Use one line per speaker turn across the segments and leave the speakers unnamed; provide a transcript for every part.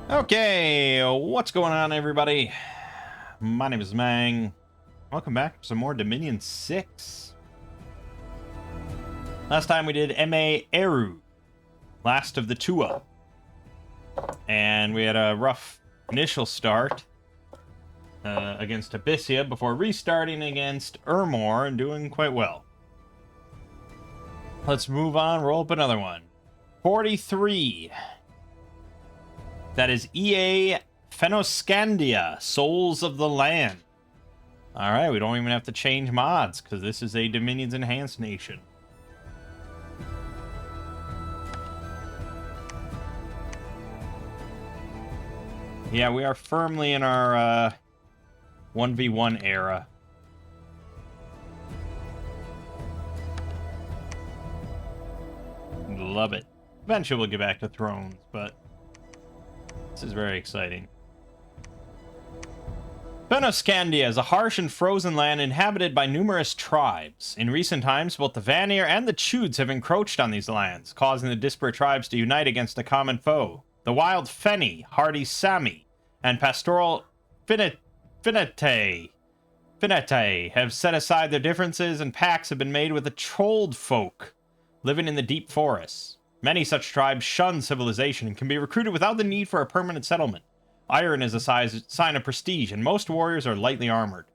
Okay, what's going on, everybody? My name is Mangg. Welcome back to some more Dominion 6. Last time we did M.A. Eru, last of the Tua. And we had a rough initial start against Abyssia before restarting against Ermor and doing quite well. Let's move on, roll up another one. 43. That is EA Fennoscandia, Souls of the Land. Alright, we don't even have to change mods, because this is a Dominions Enhanced nation. Yeah, we are firmly in our 1v1 era. Love it. Eventually we'll get back to Thrones, but this is very exciting. Fennoscandia is a harsh and frozen land inhabited by numerous tribes. In recent times, both the Vanir and the Chudes have encroached on these lands, causing the disparate tribes to unite against a common foe. The wild Fenni, hardy Sami, and pastoral Finete have set aside their differences, and pacts have been made with the Trolled folk living in the deep forests. Many such tribes shun civilization and can be recruited without the need for a permanent settlement. Iron is a sign of prestige, and most warriors are lightly armored.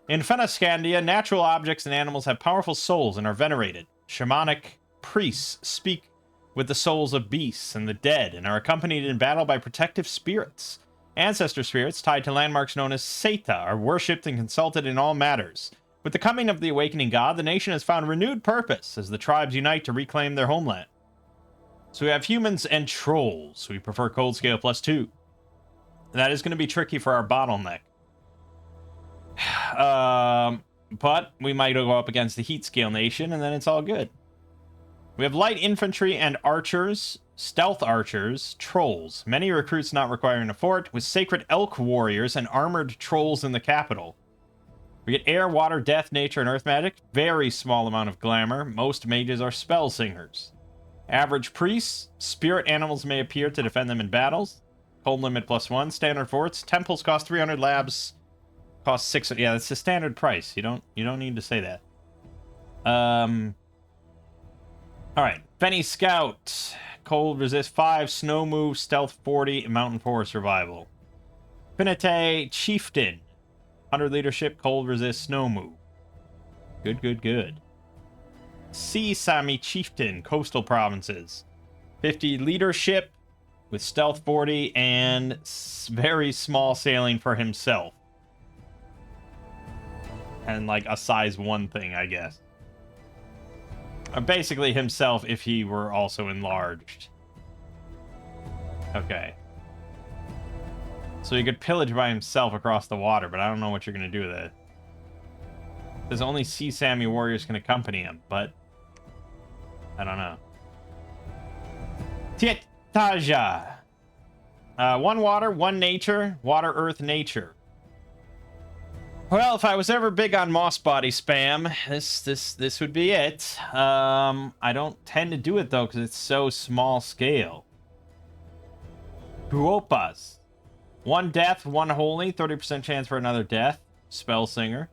In Fennoscandia, natural objects and animals have powerful souls and are venerated. Shamanic priests speak with the souls of beasts and the dead, and are accompanied in battle by protective spirits. Ancestor spirits tied to landmarks known as Seta are worshipped and consulted in all matters. With the coming of the awakening god, the nation has found renewed purpose as the tribes unite to reclaim their homeland. So we have humans and trolls. We prefer cold scale +2. That is going to be tricky for our bottleneck. But we might go up against the heat scale nation, and then it's all good. We have light infantry and archers, stealth archers, trolls. Many recruits not requiring a fort, with sacred elk warriors and armored trolls in the capital. We get air, water, death, nature, and earth magic. Very small amount of glamour. Most mages are spell singers. Average priests. Spirit animals may appear to defend them in battles. Cold limit +1. Standard forts. Temples cost 300. Labs cost 600. Yeah, that's the standard price. You don't need to say that. All right. Fenny Scout. Cold resist 5. Snow move. Stealth 40. Mountain forest survival. Finite Chieftain. 100 leadership. Cold resist. Snow move. Good. Sea Sami Chieftain. Coastal provinces. 50 leadership. With stealth 40 and very small sailing for himself. And like a size 1 thing, I guess. Basically himself if he were also enlarged. Okay. So he could pillage by himself across the water, but I don't know what you're going to do with it. There's only Sea Sami warriors can accompany him, but I don't know. Taja. 1 water, 1 nature. Water, earth, nature. Well, if I was ever big on moss body spam, this would be it. I don't tend to do it though because it's so small scale. Buopas. 1 death, 1 holy, 30% chance for another death. Spell singer.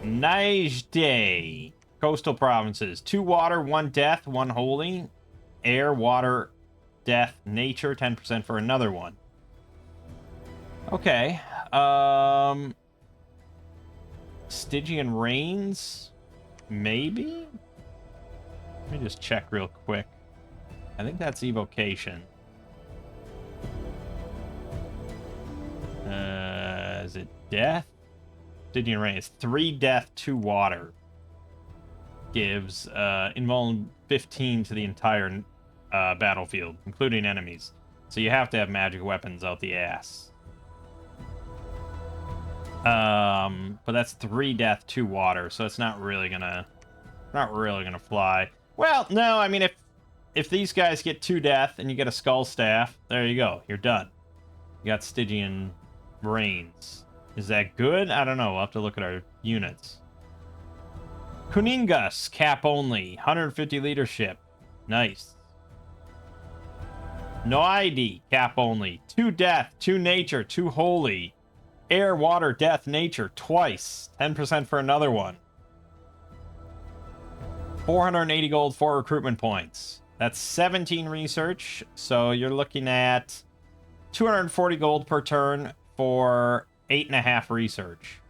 Najde. Coastal provinces. 2 water, 1 death, 1 holy. Air, water, death, nature. 10% for another one. Okay. Stygian Rains? Maybe? Let me just check real quick. I think that's evocation. Is it death? Stygian Rains. 3 death, 2 water. Gives invuln 15 to the entire battlefield, including enemies. So you have to have magic weapons out the ass. But that's 3 death, 2 water, so it's not really gonna fly. Well, no, I mean if these guys get 2 death and you get a skull staff, there you go, you're done. You got Stygian Rains. Is that good? I don't know. We'll have to look at our units. Kuningas, cap only. 150 leadership. Nice. No ID. Cap only. 2 death, 2 nature, 2 holy. Air, water, death, nature, twice. 10% for another one. 480 gold, 4 recruitment points. That's 17 research. So you're looking at 240 gold per turn for 8.5 research.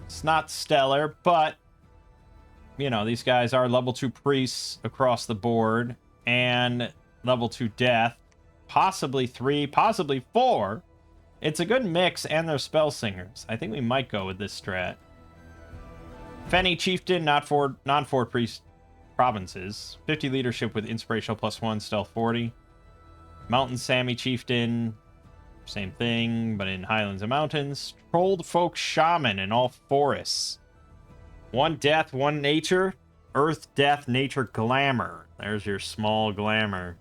It's not stellar, but, you know, these guys are level 2 priests across the board. And level 2 death. Possibly 3, possibly 4. It's a good mix, and they're spell singers. I think we might go with this strat. Fenny Chieftain, non-Fort Priest provinces. 50 leadership with inspirational +1, stealth 40. Mountain Sammy Chieftain, same thing, but in highlands and mountains. Trolled Folk Shaman in all forests. 1 death, 1 nature. Earth, death, nature, glamour. There's your small glamour.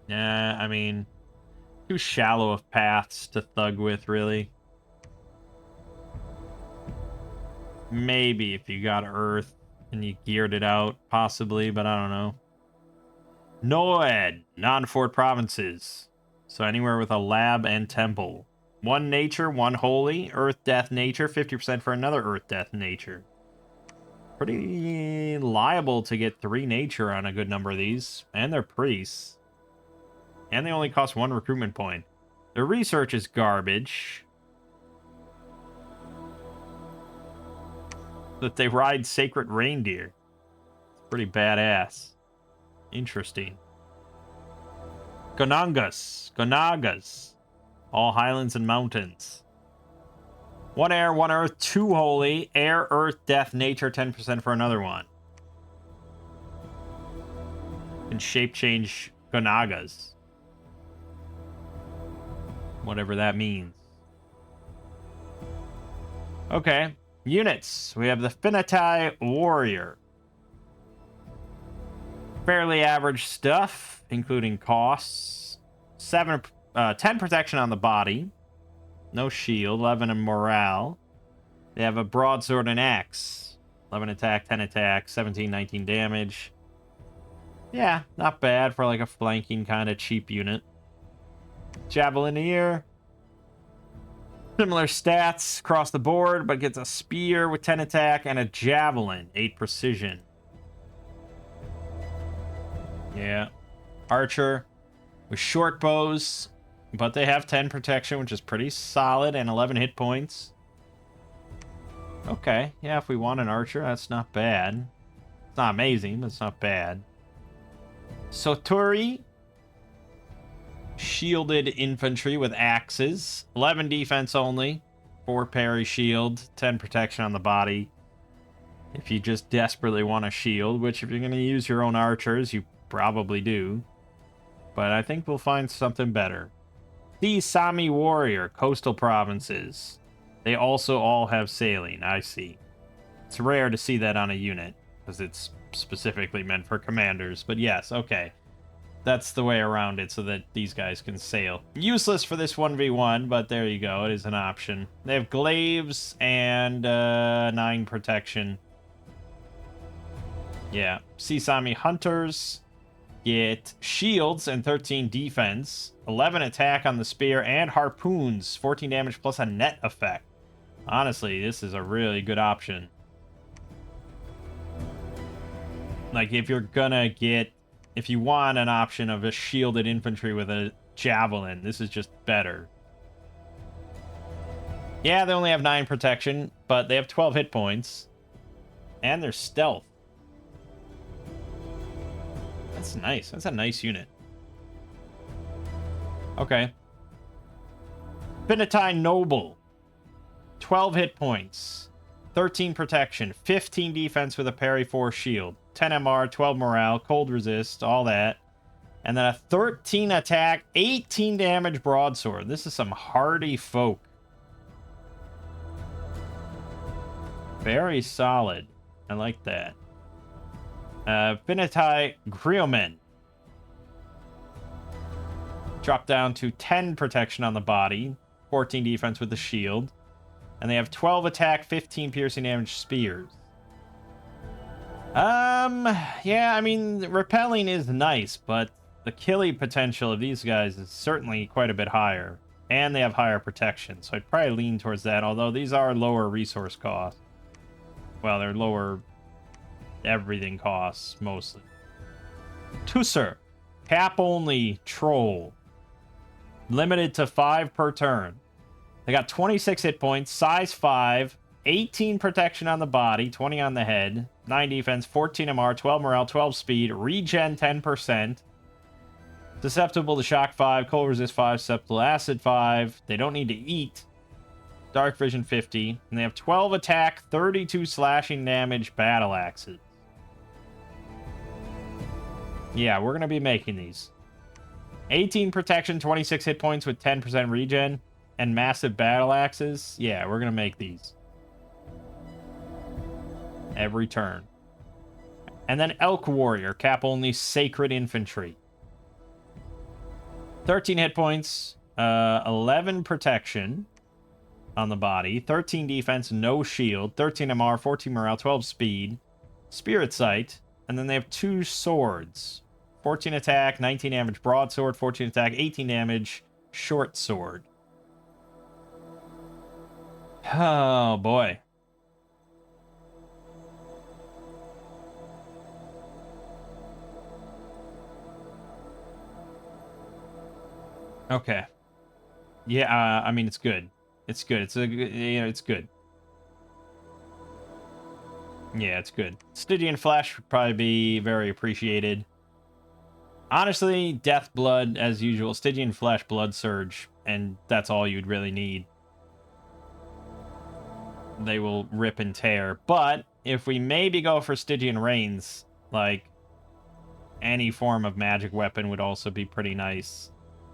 Yeah, I mean, too shallow of paths to thug with, really. Maybe if you got Earth and you geared it out, possibly, but I don't know. Noed, non-fort provinces. So anywhere with a lab and temple. 1 nature, 1 holy, Earth, death, nature, 50% for another Earth, death, nature. Pretty liable to get 3 nature on a good number of these. And they're priests. And they only cost 1 recruitment point. Their research is garbage. That they ride sacred reindeer. It's pretty badass. Interesting. Gonagas. All highlands and mountains. 1 air, 1 earth, 2 holy. Air, earth, death, nature, 10% for another one. And shape change Gonagas. Whatever that means. Okay. Units. We have the Finnatai Warrior. Fairly average stuff, including costs. 10 protection on the body. No shield. 11 in morale. They have a broadsword and axe. 11 attack, 10 attack, 17, 19 damage. Yeah, not bad for like a flanking kind of cheap unit. Javelineer. Similar stats across the board, but gets a spear with 10 attack and a javelin, 8 precision. Yeah. Archer with short bows, but they have 10 protection, which is pretty solid, and 11 hit points. Okay, yeah, if we want an archer, that's not bad. It's not amazing, but it's not bad. Soturi. Shielded infantry with axes. 11 defense only. 4 parry shield. 10 protection on the body. If you just desperately want a shield, which if you're going to use your own archers, you probably do. But I think we'll find something better. The Sami Warrior, coastal provinces. They also all have sailing, I see. It's rare to see that on a unit, because it's specifically meant for commanders. But yes, okay. That's the way around it so that these guys can sail. Useless for this 1v1, but there you go. It is an option. They have glaives and 9 protection. Yeah. Sisami Hunters get shields and 13 defense. 11 attack on the spear and harpoons. 14 damage plus a net effect. Honestly, this is a really good option. Like, if you're gonna get... If you want an option of a shielded infantry with a javelin, this is just better. Yeah, they only have 9 protection, but they have 12 hit points. And they're stealth. That's nice. That's a nice unit. Okay. Finnatai Noble. 12 hit points. 13 protection. 15 defense with a parry, 4 shield. 10 MR, 12 morale, cold resist, all that. And then a 13 attack, 18 damage broadsword. This is some hardy folk. Very solid. I like that. Finnatai Griomen. Drop down to 10 protection on the body, 14 defense with the shield. And they have 12 attack, 15 piercing damage spears. Yeah, I mean, repelling is nice, but the killing potential of these guys is certainly quite a bit higher. And they have higher protection, so I'd probably lean towards that, although these are lower resource costs. Well, they're lower everything costs, mostly. Tusser. Cap-only troll. Limited to 5 per turn. They got 26 hit points, size 5, 18 protection on the body, 20 on the head, 9 defense, 14 MR, 12 morale, 12 speed, regen 10%. Susceptible to shock 5, cold resist 5, susceptible to acid 5. They don't need to eat. Dark vision 50. And they have 12 attack, 32 slashing damage battle axes. Yeah, we're going to be making these. 18 protection, 26 hit points with 10% regen, and massive battle axes. Yeah, we're going to make these. Every turn. And then Elk Warrior, cap only sacred infantry. 13 hit points, 11 protection on the body, 13 defense, no shield, 13 MR, 14 morale, 12 speed, spirit sight, and then they have 2 swords. 14 attack, 19 damage broadsword, 14 attack, 18 damage short sword. Oh boy. Okay. Yeah, I mean, it's good. It's good. It's good. Yeah, it's good. Stygian Flesh would probably be very appreciated. Honestly, Death Blood, as usual. Stygian Flesh, Blood Surge, and that's all you'd really need. They will rip and tear. But if we maybe go for Stygian Reigns, like, any form of magic weapon would also be pretty nice.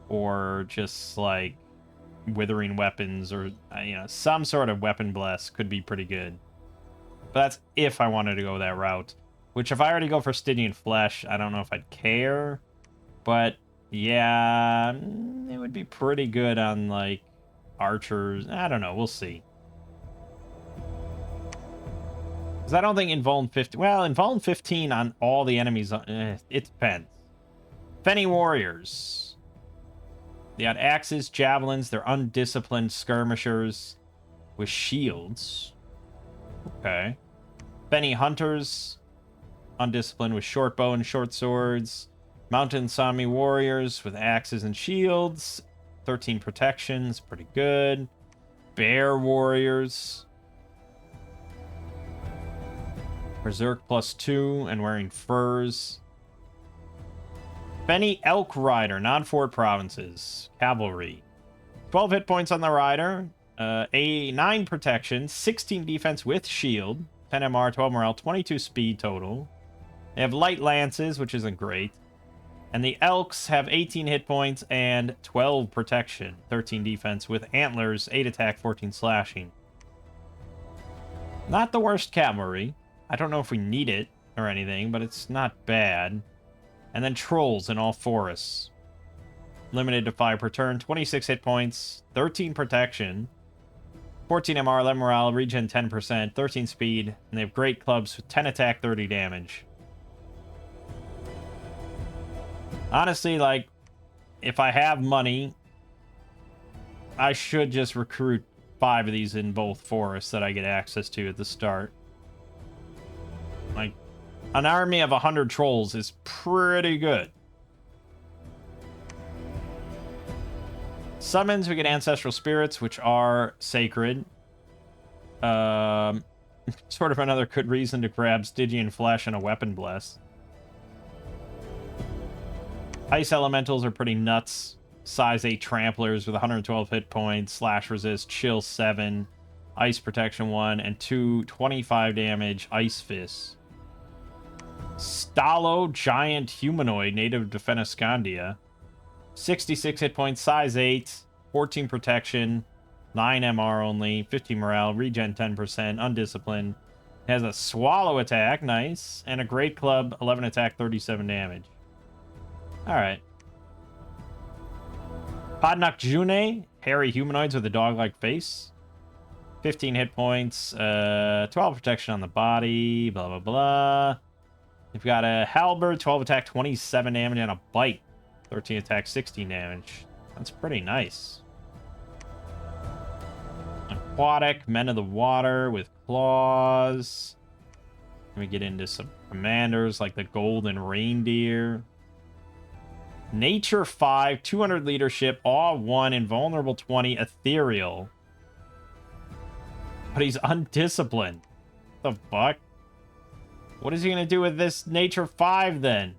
Or just, like, withering weapons, or, some sort of weapon bless could be pretty good. But that's if I wanted to go that route. Which, if I already go for Stygian Flesh, I don't know if I'd care. But, yeah, it would be pretty good on, like, archers. I don't know, we'll see. Because I don't think Invuln 15... Well, Invuln 15 on all the enemies, it depends. Fenny Warriors. They got axes, javelins, they're undisciplined skirmishers with shields. Okay. Fenny Hunters, undisciplined with short bow and short swords. Mountain Sami Warriors with axes and shields. 13 protections, pretty good. Bear Warriors. Berserk +2 and wearing furs. Fenny Elk Rider, non-fort provinces. Cavalry. 12 hit points on the rider. 9 protection, 16 defense with shield. 10 MR, 12 morale, 22 speed total. They have light lances, which isn't great. And the Elks have 18 hit points and 12 protection, 13 defense with antlers, 8 attack, 14 slashing. Not the worst cavalry. I don't know if we need it or anything, but it's not bad. And then Trolls in all forests. Limited to 5 per turn, 26 hit points, 13 protection, 14 MR, 11 morale, regen 10%, 13 speed, and they have great clubs with 10 attack, 30 damage. Honestly, like, if I have money, I should just recruit 5 of these in both forests that I get access to at the start. Like, an army of 100 trolls is pretty good. Summons, we get Ancestral Spirits, which are sacred. Sort of another good reason to grab Stygian Flesh and a Weapon Bless. Ice Elementals are pretty nuts. Size 8 Tramplers with 112 hit points, Slash Resist, Chill 7, Ice Protection 1, and 2 25 damage Ice Fists. Stallo, Giant Humanoid, native to Fennoscandia. 66 hit points, size 8, 14 protection, 9 MR only, 50 morale, regen 10%, undisciplined. Has a swallow attack, nice, and a great club, 11 attack, 37 damage. Alright. Podnok June, hairy humanoids with a dog-like face. 15 hit points, 12 protection on the body, blah, blah, blah. You've got a halberd, 12 attack, 27 damage, and a bite. 13 attack, 16 damage. That's pretty nice. Aquatic, men of the water with claws. Let me get into some commanders like the golden reindeer. Nature 5, 200 leadership, awe 1, invulnerable 20, ethereal. But he's undisciplined. What the fuck? What is he going to do with this nature 5 then?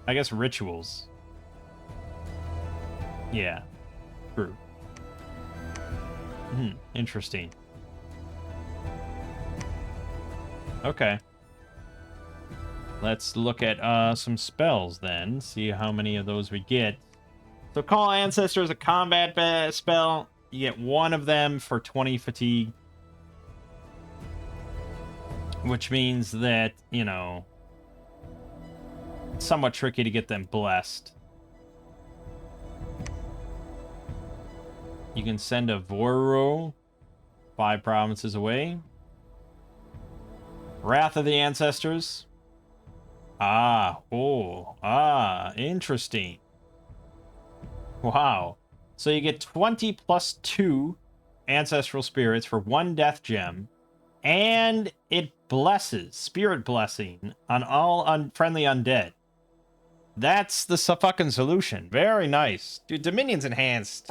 I guess rituals. Yeah. True. Interesting. Okay. Let's look at some spells then. See how many of those we get. So Call Ancestor is a combat spell. You get one of them for 20 fatigue. Which means that, you know, it's somewhat tricky to get them blessed. You can send a Voro 5 provinces away. Wrath of the Ancestors. Interesting. Wow. So you get 20 plus 2 ancestral spirits for 1 death gem, and it blesses, spirit blessing, on all unfriendly undead. That's the fucking solution. Very nice. Dude, Dominion's enhanced.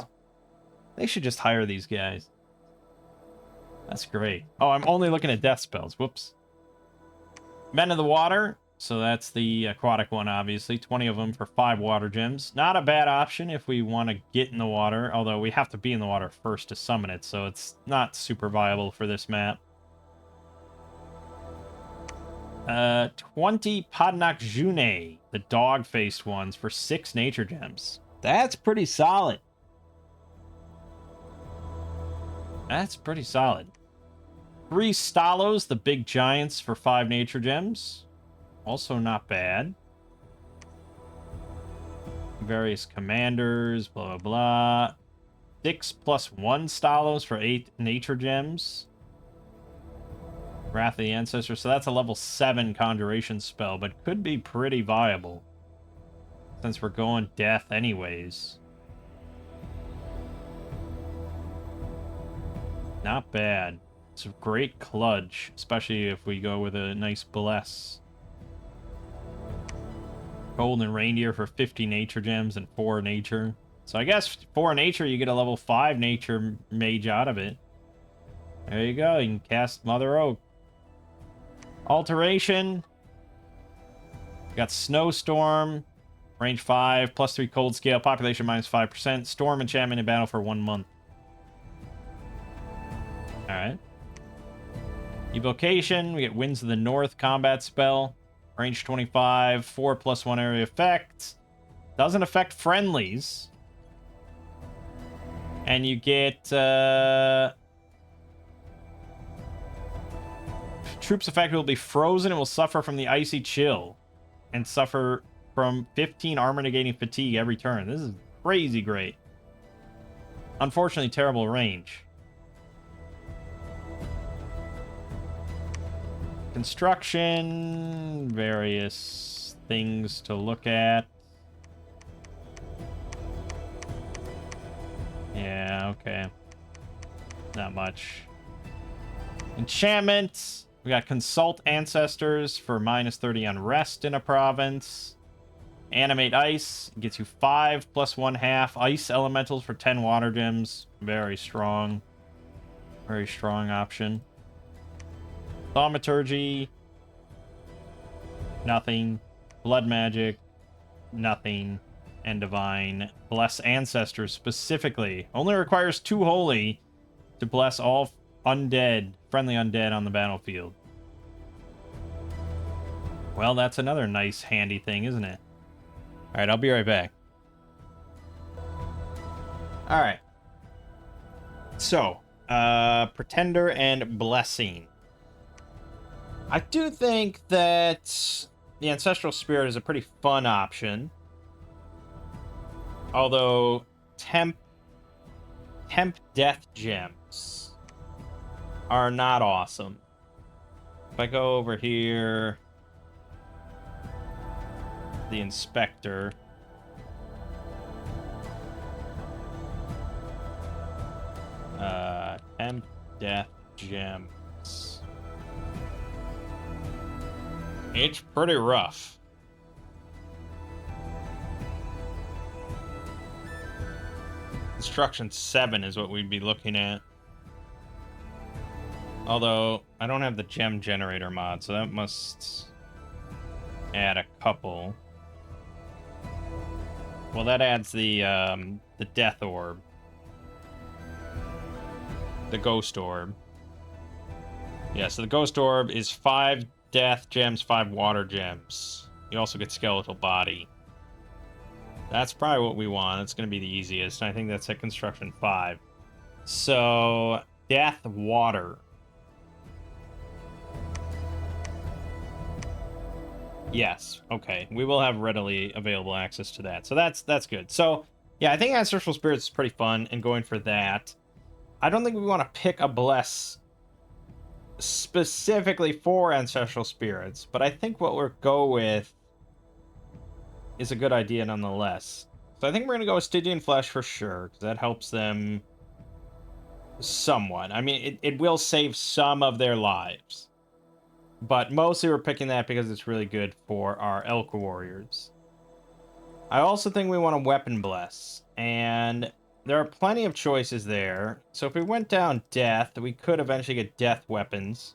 They should just hire these guys. That's great. Oh, I'm only looking at death spells. Whoops. Men of the Water. So that's the aquatic one, obviously. 20 of them for 5 water gems. Not a bad option if we want to get in the water. Although we have to be in the water first to summon it. So it's not super viable for this map. 20 Podnok June. The dog-faced ones for 6 nature gems. That's pretty solid. That's pretty solid. 3 Stalos, the big giants, for 5 nature gems. Also not bad. Various commanders, blah, blah, blah. 6 plus 1 Stalos for 8 nature gems. Wrath of the Ancestor. So that's a level 7 conjuration spell, but could be pretty viable. Since we're going death anyways. Not bad. It's a great kludge, especially if we go with a nice bless. Golden Reindeer for 50 nature gems and 4 nature. So I guess 4 nature, you get a level 5 nature mage out of it. There you go. You can cast Mother Oak. Alteration. You got Snowstorm. Range 5, plus 3 cold scale. Population minus 5%. Storm enchantment in battle for 1 month. Alright. Evocation. We get Winds of the North combat spell. Range 25, 4 plus 1 area effect. Doesn't affect friendlies. And you get troops effect will be frozen and will suffer from the icy chill. And suffer from 15 armor negating fatigue every turn. This is crazy great. Unfortunately, terrible range. Construction, various things to look at. Yeah, okay. Not much. Enchantment. We got Consult Ancestors for minus 30 on rest in a province. Animate Ice gets you 5 plus 1/2 ice elementals for 10 water gems. Very strong. Very strong option. Thaumaturgy, nothing. Blood Magic, nothing. And Divine. Bless Ancestors specifically. Only requires 2 holy to bless all undead, friendly undead on the battlefield. Well, that's another nice handy thing, isn't it? Alright, I'll be right back. Alright. So, Pretender and Blessing. I do think that the Ancestral Spirit is a pretty fun option. Although, temp death gems are not awesome. If I go over here, the inspector. Temp death gems. It's pretty rough. Construction 7 is what we'd be looking at. Although, I don't have the gem generator mod, so that must add a couple. Well, that adds the death orb. The ghost orb. Yeah, so the ghost orb is 5 death gems, 5 water gems. You also get skeletal body. That's probably what we want. It's going to be the easiest. I think that's at construction 5. So, death water. Yes. Okay. We will have readily available access to that. So that's good. So, yeah, I think Ancestral Spirits is pretty fun, and going for that. I don't think we want to pick a bless specifically for Ancestral Spirits, but I think what we'll go with is a good idea nonetheless. So I think we're going to go with Stygian Flesh for sure, because that helps them somewhat. I mean, it will save some of their lives. But mostly we're picking that because it's really good for our Elk Warriors. I also think we want a Weapon Bless, and there are plenty of choices there. So if we went down Death, we could eventually get Death Weapons,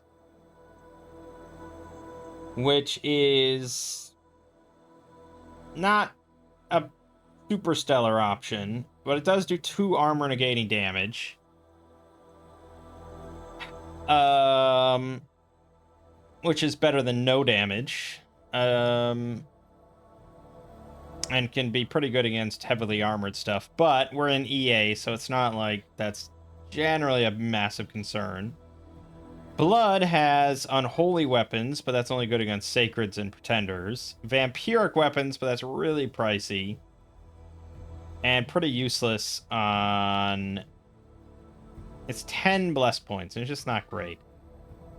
which is not a super stellar option, but it does do 2 armor negating damage. Which is better than no damage. And can be pretty good against heavily armored stuff. But we're in EA, so it's not like that's generally a massive concern. Blood has unholy weapons, but that's only good against sacreds and pretenders. Vampiric weapons, but that's really pricey. And pretty useless on... It's 10 bless points, and it's just not great.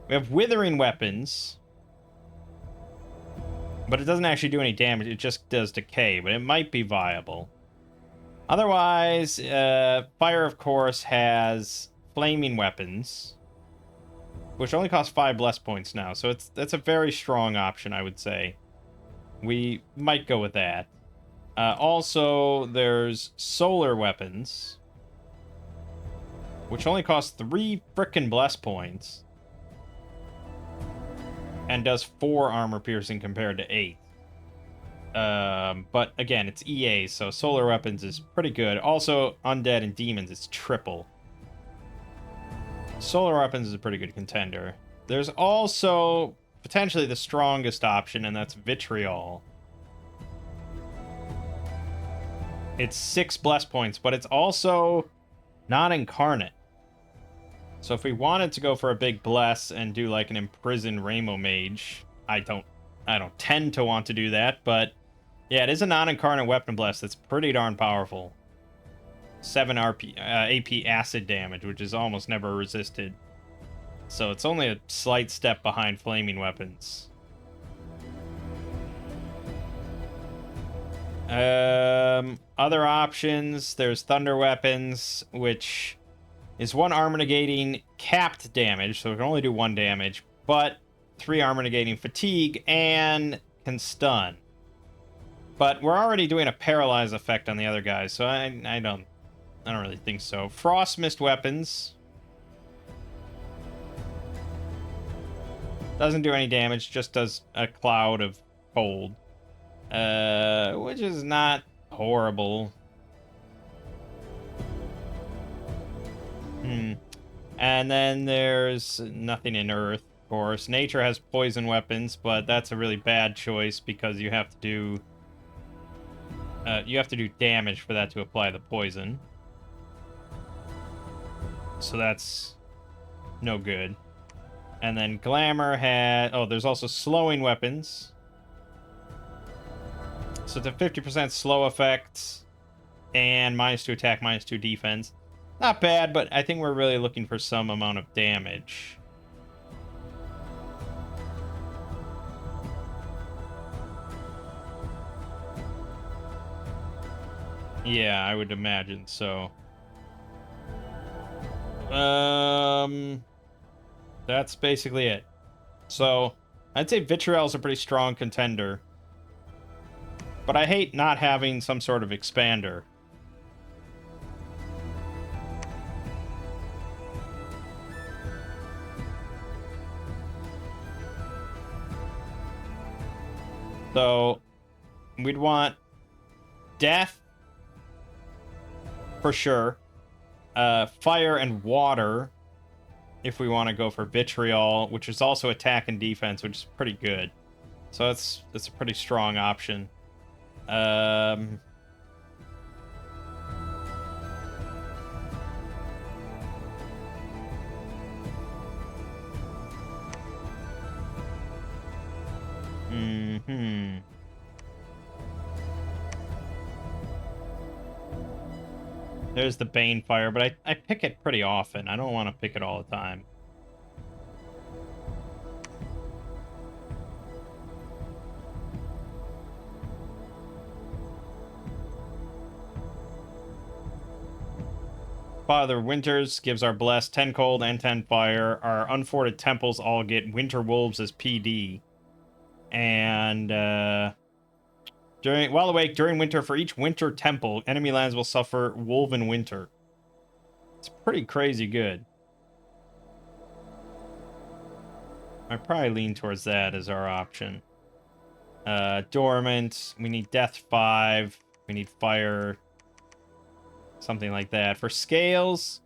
We have withering weapons, but it doesn't actually do any damage. It just does decay, but it might be viable. Otherwise, Fire, of course, has flaming weapons, which only cost 5 bless points now. So that's a very strong option, I would say. We might go with that. Also, there's solar weapons, which only cost 3 frickin' bless points. And does 4 armor piercing compared to 8. But again, it's EA, so solar weapons is pretty good. Also, undead and demons is triple. Solar weapons is a pretty good contender. There's also potentially the strongest option, and that's vitriol. It's 6 bless points, but it's also non-incarnate. So if we wanted to go for a big bless and do like an imprisoned Ramo Mage, I don't tend to want to do that, but yeah, it is a non-incarnate weapon bless that's pretty darn powerful. 7 AP acid damage, which is almost never resisted. So it's only a slight step behind flaming weapons. Other options, there's thunder weapons, which is 1 armor negating capped damage, so it can only do 1 damage, but 3 armor negating fatigue and can stun. But we're already doing a paralyze effect on the other guys, so I don't really think so. Frost mist weapons doesn't do any damage, just does a cloud of cold, which is not horrible. And then there's nothing in Earth, of course. Nature has poison weapons, but that's a really bad choice because you have to do damage for that to apply the poison. So that's no good. And then Glamour had... Oh, there's also slowing weapons. So it's a 50% slow effect. And -2 attack, -2 defense. Not bad, but I think we're really looking for some amount of damage. Yeah, I would imagine so. That's basically it. So, I'd say Vitriol's a pretty strong contender. But I hate not having some sort of expander. So, we'd want Death, for sure. Fire and Water, if we want to go for Vitriol, which is also attack and defense, which is pretty good. So that's a pretty strong option. There's the Bane Fire, but I pick it pretty often. I don't want to pick it all the time. Father Winters gives our Blessed 10 Cold and 10 Fire. Our Unforted Temples all get Winter Wolves as PD. And, while awake, during winter, for each winter temple, enemy lands will suffer Wolven Winter. It's pretty crazy good. I probably lean towards that as our option. Dormant. We need Death 5. We need Fire. Something like that. For scales,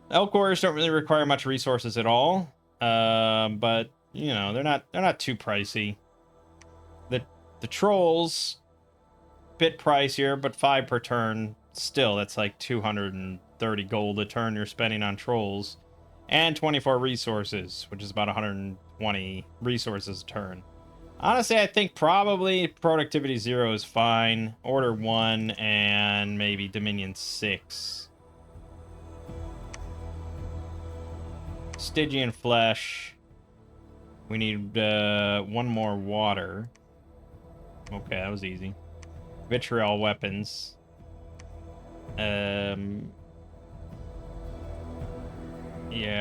Elk Warriors don't really require much resources at all. But you know, they're not too pricey. The trolls, bit pricier, but 5 per turn. Still, that's like 230 gold a turn you're spending on trolls. And 24 resources, which is about 120 resources a turn. Honestly, I think probably Productivity 0 is fine. Order 1 and maybe Dominion 6. Stygian Flesh. We need 1 more water. Okay, that was easy. Vitriol weapons. Yeah,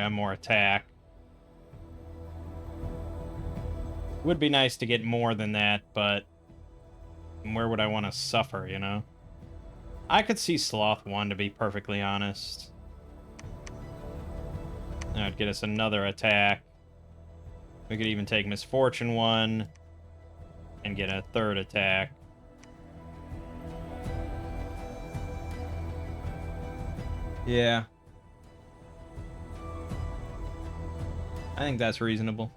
more attack. Would be nice to get more than that, but where would I want to suffer, you know? I could see Sloth 1, to be perfectly honest. That would get us another attack. We could even take Misfortune 1 and get a 3rd attack. Yeah. I think that's reasonable.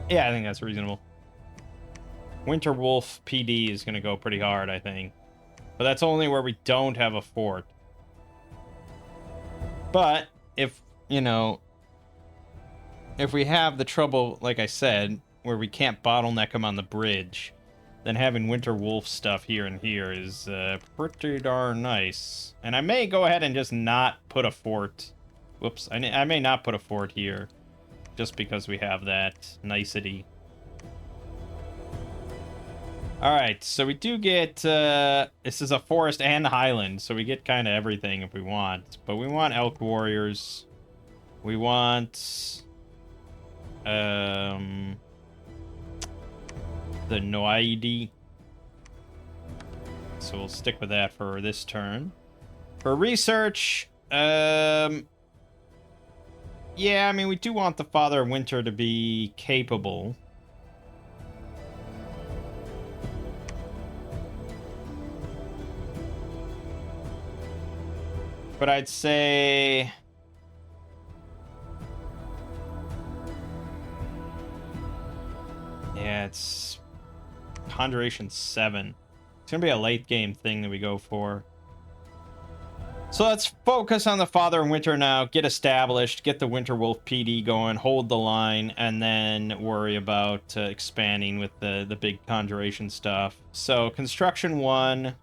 Yeah, I think that's reasonable. Winter Wolf PD is going to go pretty hard, I think. But that's only where we don't have a fort. But if, you know, if we have the trouble, like I said, where we can't bottleneck them on the bridge, then having Winter Wolf stuff here and here is pretty darn nice. And I may go ahead and just not put a fort. Whoops, I may not put a fort here, just because we have that nicety. Alright, so we do get, this is a forest and highland, so we get kind of everything if we want. But we want Elk Warriors. We want, the Noaidi. So we'll stick with that for this turn. For research, yeah, I mean, we do want the Father of Winter to be capable. But I'd say... yeah, it's... Conjuration 7. It's gonna be a late game thing that we go for. So let's focus on the Father in Winter now, get established, get the Winter Wolf PD going, hold the line, and then worry about expanding with the big conjuration stuff. So construction 1.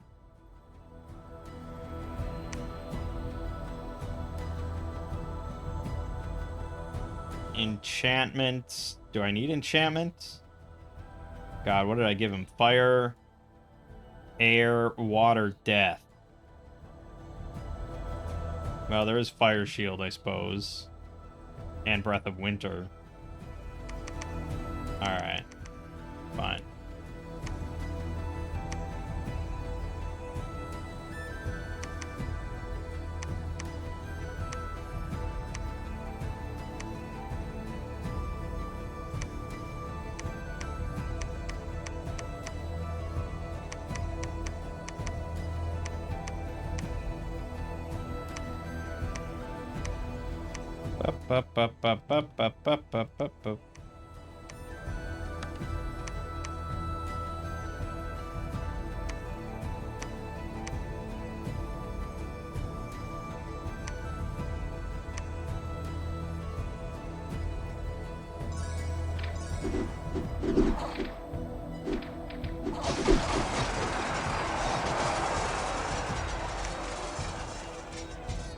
Enchantment. Do I need enchantment? God, what did I give him? Fire, air, water, death. Well, there is Fire Shield, I suppose. And Breath of Winter. Alright. Fine.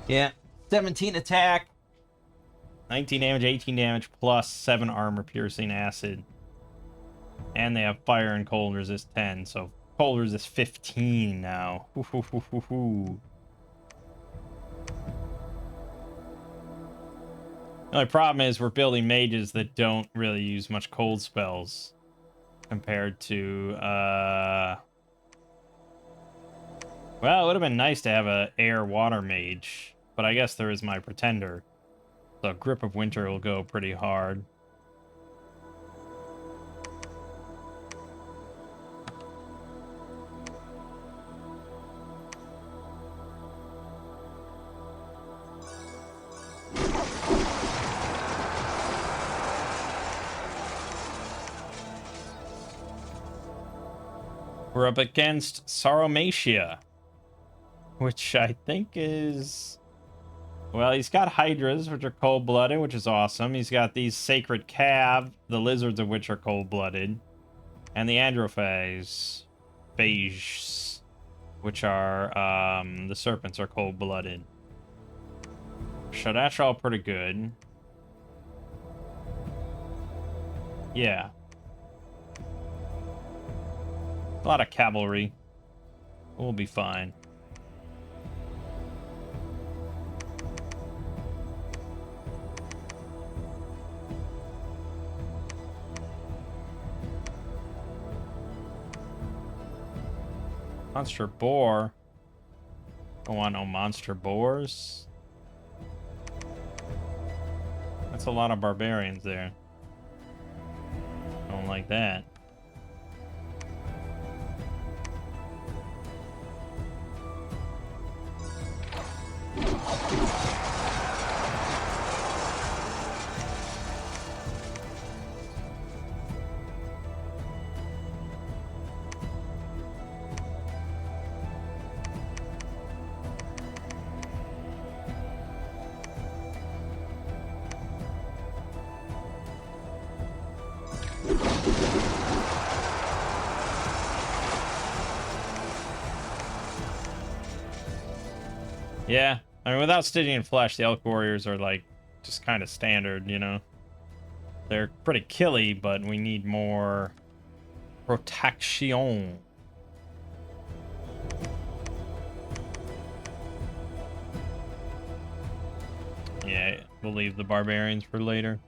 Yeah, 17 attack, 19 damage, 18 damage, plus 7 armor piercing acid. And they have fire and cold resist 10, so cold resist 15 now. The only problem is we're building mages that don't really use much cold spells compared to, well, it would have been nice to have a air water mage, but I guess there is my pretender. So Grip of Winter will go pretty hard. We're up against Sauromatia, which I think is... Well, he's got Hydras, which are cold-blooded, which is awesome. He's got these Sacred Cav, the lizards of which are cold-blooded. And the Androphages, which are, the serpents are cold-blooded. So that's all pretty good. Yeah. A lot of cavalry. We'll be fine. Monster boar. Don't want no monster boars. That's a lot of barbarians there. Don't like that. Yeah, I mean, without Stygian Flesh, the Elk Warriors are, like, just kind of standard, you know? They're pretty killy, but we need more protection. Yeah, we'll leave the Barbarians for later.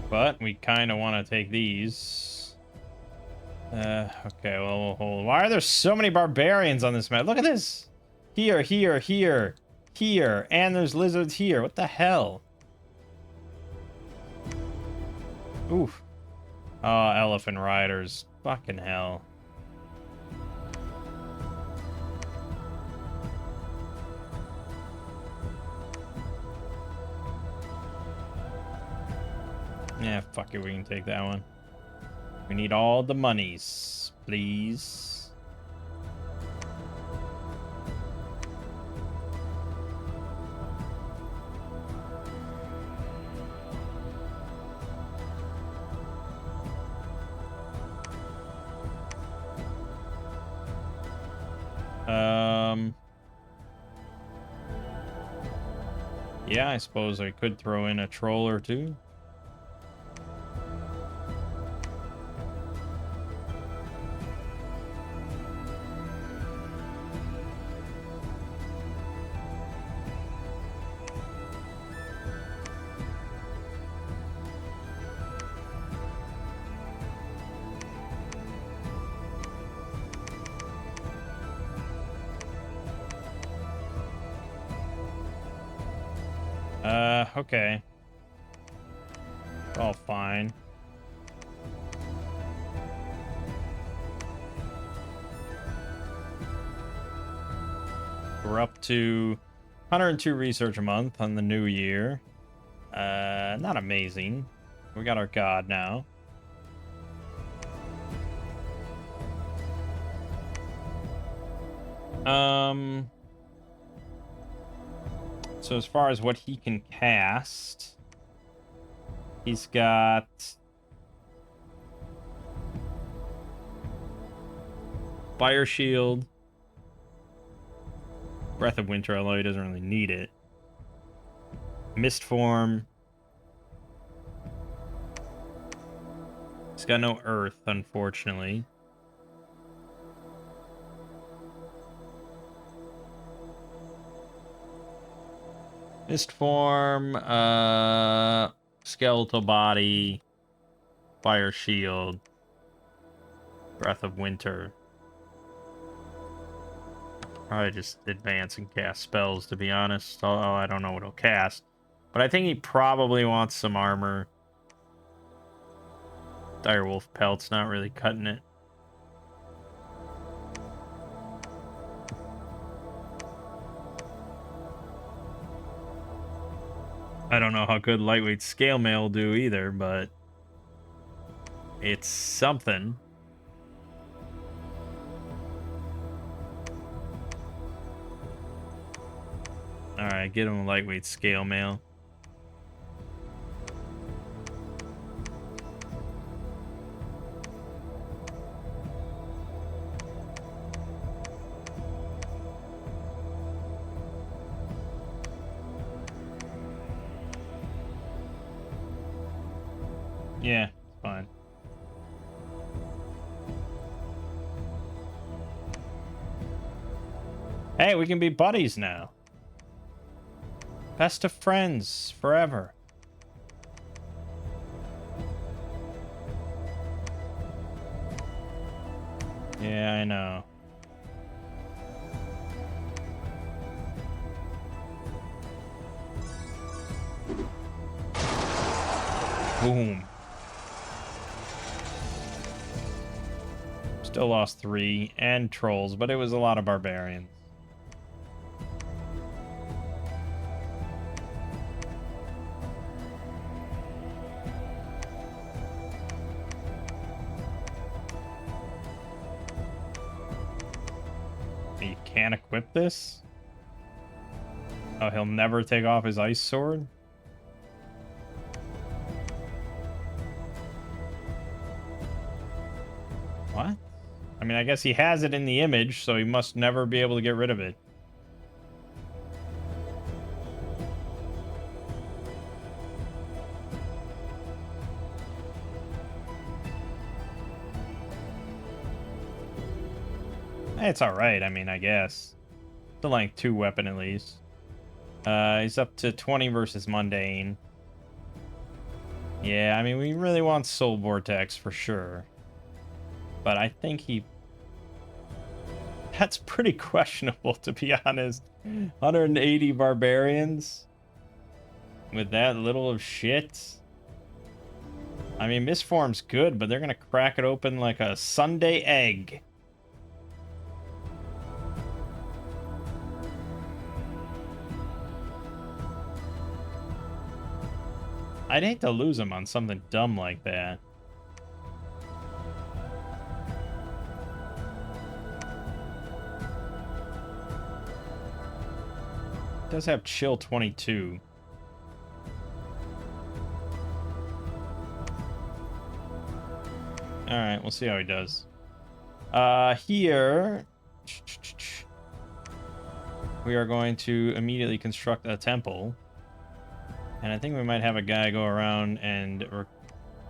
But we kind of want to take these. Okay, well, we'll hold. Why are there so many barbarians on this map? Look at this. Here, here, here, here. And there's lizards here. What the hell? Oof. Oh, elephant riders. Fucking hell. Yeah, fuck it, we can take that one. We need all the monies, please. Yeah, I suppose I could throw in a troll or two. Okay. All fine. We're up to 102 research a month on the new year. Not amazing. We got our god now. So as far as what he can cast, he's got Fire Shield, Breath of Winter, although he doesn't really need it. Mist Form. He's got no Earth, unfortunately. Mist Form, Skeletal Body, Fire Shield, Breath of Winter. Probably just advance and cast spells, to be honest. Oh, I don't know what he'll cast. But I think he probably wants some armor. Direwolf Pelt's not really cutting it. I don't know how good lightweight scale mail will do either, but it's something. Alright, get him a lightweight scale mail. Yeah, it's fine. Hey, we can be buddies now. Best of friends forever. Yeah, I know. Boom. Still lost 3 and trolls, but it was a lot of barbarians. You can't equip this? Oh, he'll never take off his ice sword? What? I mean, I guess he has it in the image, so he must never be able to get rid of it. It's alright, I mean, I guess. The length 2 weapon at least. He's up to 20 versus Mundane. Yeah, I mean, we really want Soul Vortex for sure. But I think he... That's pretty questionable, to be honest. 180 barbarians? With that little of shit? I mean, Mistform's good, but they're gonna crack it open like a Sunday egg. I'd hate to lose him on something dumb like that. Does have chill 22. All right, we'll see how he does. Here we are going to immediately construct a temple, and I think we might have a guy go around and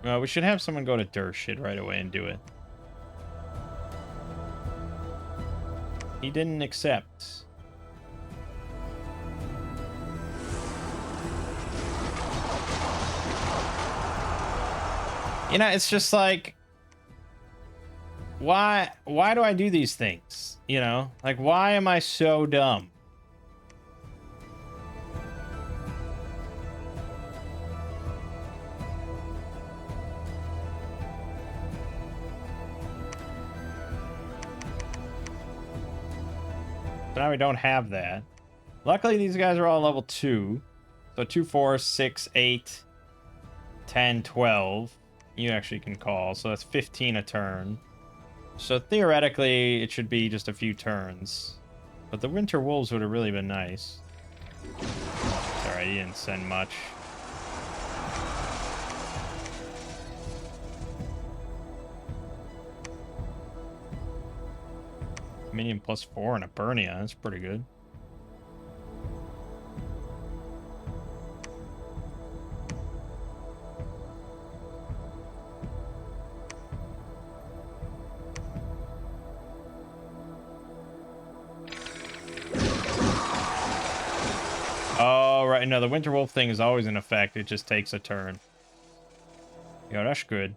we should have someone go to Dershid right away and do it. He didn't accept. You know, it's just like, why do I do these things? You know, like, why am I so dumb? So now we don't have that. Luckily, these guys are all level 2. So 2, 4, 6, 8, 10, 12. You actually can call, so that's 15 a turn. So theoretically, it should be just a few turns. But the Winter Wolves would have really been nice. Alright, he didn't send much. Minion +4 and a Burnia, that's pretty good. Oh, right. No, the Winter Wolf thing is always in effect. It just takes a turn. Yo, that's good.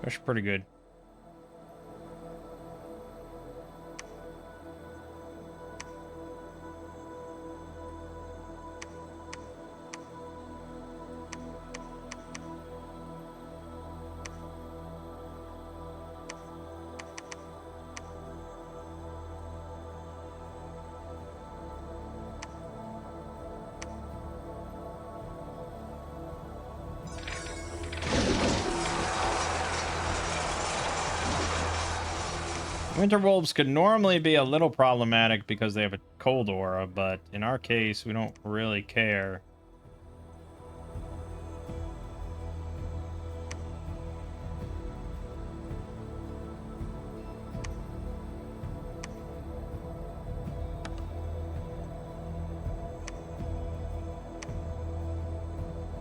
That's pretty good. Winter Wolves could normally be a little problematic because they have a cold aura, but in our case, we don't really care.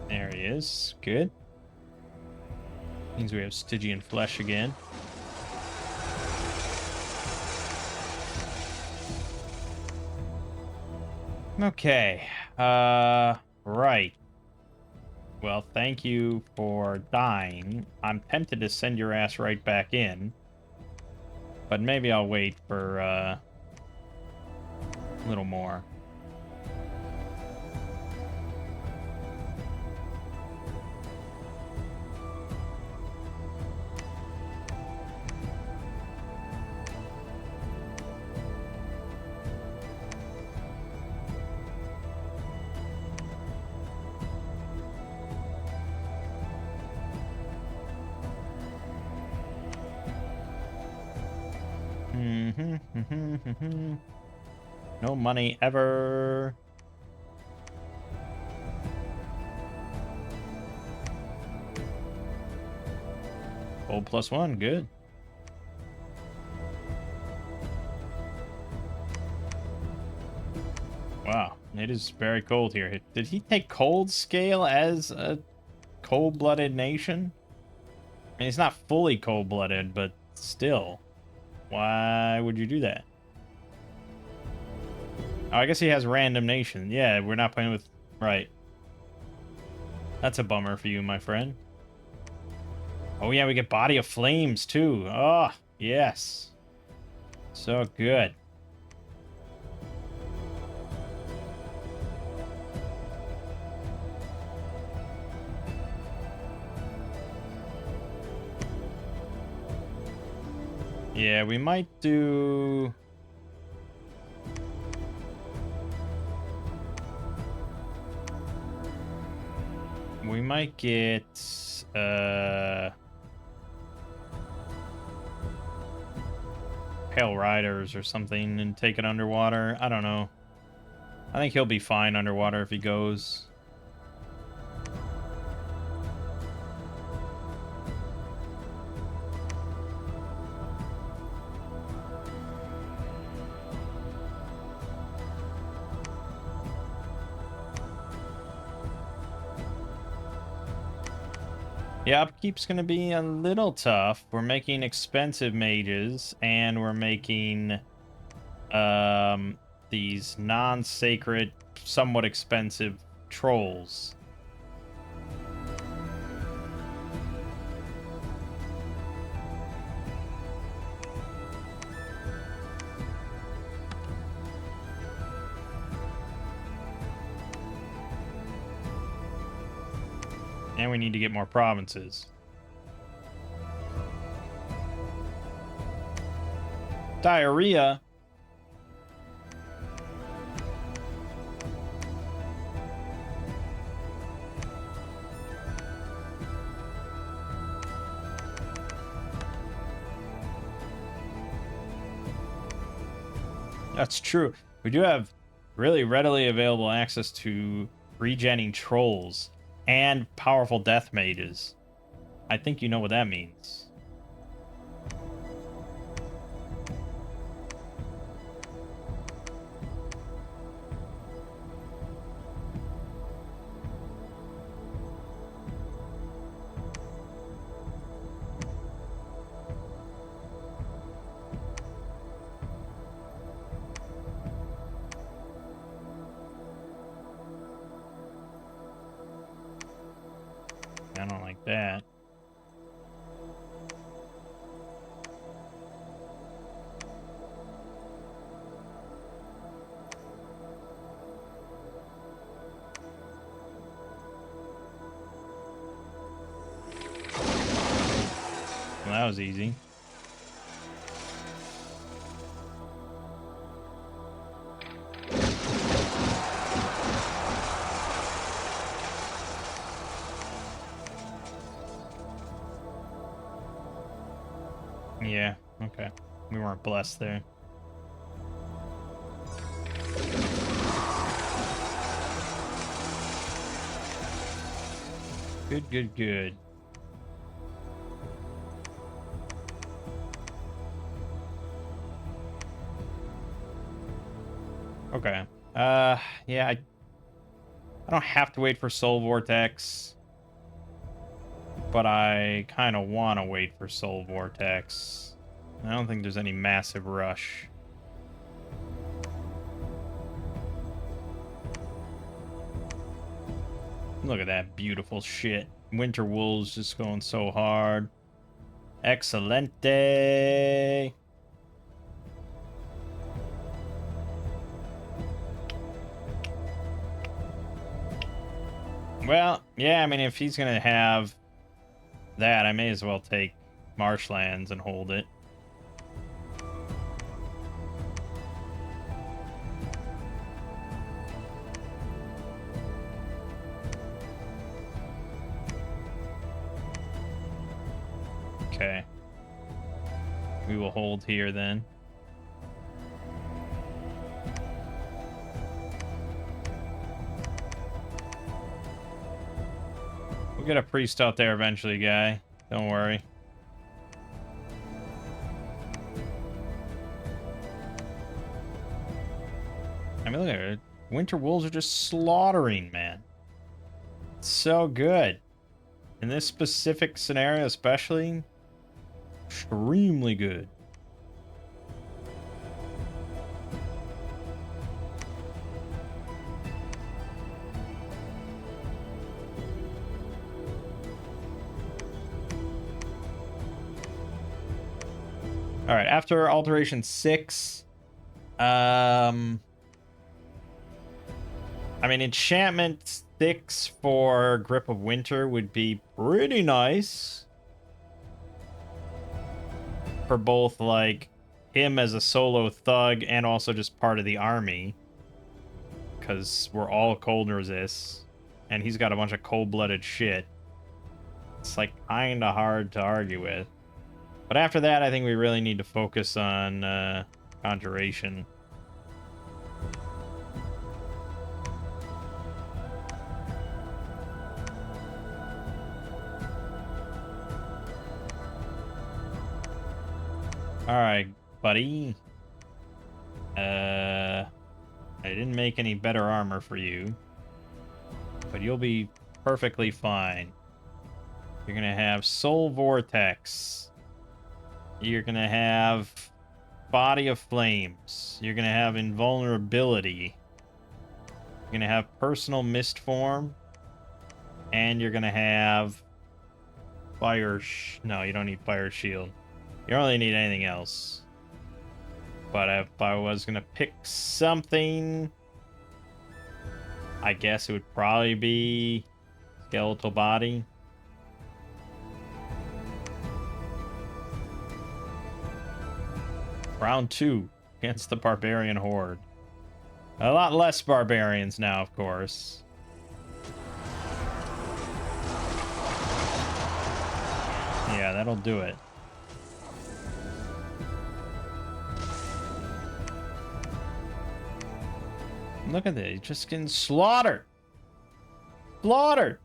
There he is. Good. Means we have Stygian flesh again. Okay, right. Well, thank you for dying. I'm tempted to send your ass right back in. But maybe I'll wait for, a little more. No money ever. Gold +1, good. Wow, it is very cold here. Did he take cold scale as a cold-blooded nation? I mean, he's not fully cold-blooded, but still. Why would you do that? Oh, I guess he has random nation. Yeah, we're not playing with... Right. That's a bummer for you, my friend. Oh, yeah, we get Body of Flames, too. Oh, yes. So good. Yeah, we might do... We might get Pale Riders or something and take it underwater. I don't know. I think he'll be fine underwater if he goes. Yeah, upkeep's going to be a little tough. We're making expensive mages, and we're making these non-sacred, somewhat expensive trolls. And we need to get more provinces. Diarrhea. That's true. We do have really readily available access to regenning trolls and powerful death mages. I think you know what that means. I don't like that. Well, that was easy. Yeah, okay. We weren't blessed there. Good, good, good. Okay. Yeah, I don't have to wait for Soul Vortex, but I kind of want to wait for Soul Vortex. I don't think there's any massive rush. Look at that beautiful shit. Winter Wolves just going so hard. Excelente. Well, yeah, I mean, if he's going to have that, I may as well take Marshlands and hold it. Okay. We will hold here then. We'll get a priest out there eventually, guy. Don't worry. I mean, look at it. Winter Wolves are just slaughtering, man. It's so good. In this specific scenario, especially, extremely good. All right, after alteration 6, I mean, enchantment 6 for Grip of Winter would be pretty nice. For both, like, him as a solo thug and also just part of the army. Because we're all cold resist. and he's got a bunch of cold-blooded shit. It's like kinda hard to argue with. But after that, I think we really need to focus on conjuration. Alright, buddy. I didn't make any better armor for you, but you'll be perfectly fine. You're gonna have Soul Vortex. You're gonna have Body of Flames. You're gonna have Invulnerability. You're gonna have Personal Mist Form. And you're gonna have Fire... No, you don't need Fire Shield. You don't really need anything else. But if I was gonna pick something, I guess it would probably be Skeletal Body. Round 2 against the Barbarian Horde. A lot less barbarians now, of course. Yeah, that'll do it. Look at this, just getting slaughtered. Slaughtered.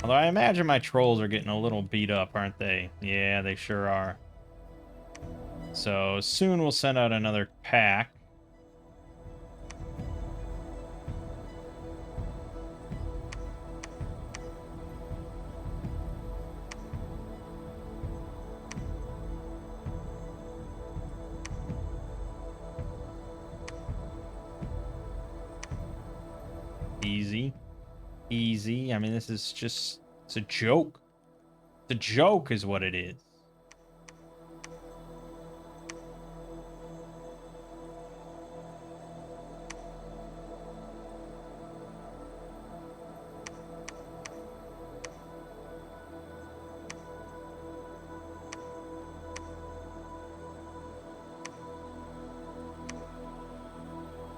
Although I imagine my trolls are getting a little beat up, aren't they? Yeah, they sure are. So soon we'll send out another pack. Easy. Easy. I mean, this is just... It's a joke. It's a joke is what it is.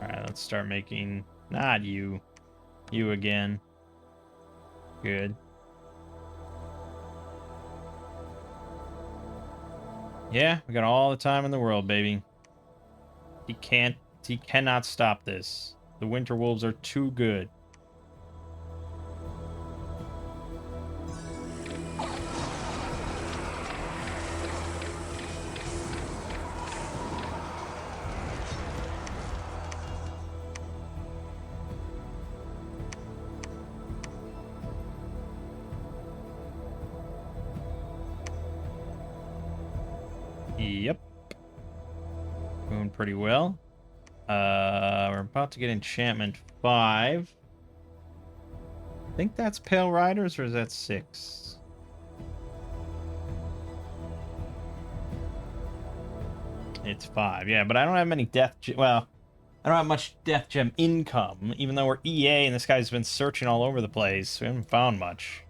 Alright, let's start making... Not you. You again. Good. Yeah, we got all the time in the world, baby. He cannot stop this. The Winter Wolves are too good. Yep. Doing pretty well. We're about to get enchantment 5. I think that's Pale Riders, or is that 6? It's 5, yeah, but I don't have many well, I don't have much Death Gem income, even though we're EA and this guy's been searching all over the place. We haven't found much.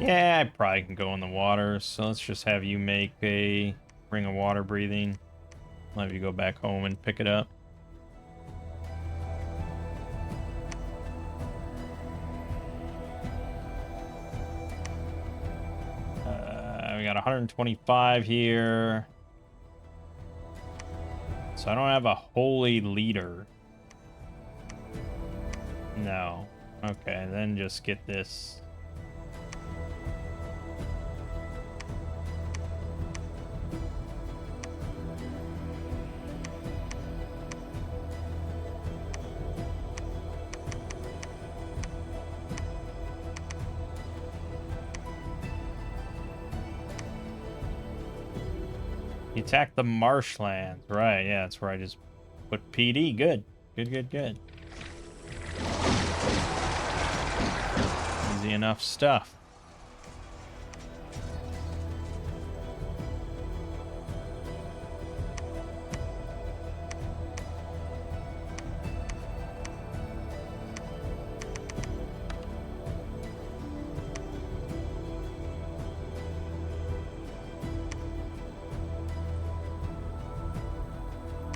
Yeah, I probably can go in the water, so let's just have you make a Ring of Water Breathing. I'll have you go back home and pick it up. We got 125 here. So I don't have a Holy Leader. No. Okay, then just get this. You attack the marshlands. Right, yeah, that's where I just put PD. Good. Good, good, good. Easy enough stuff.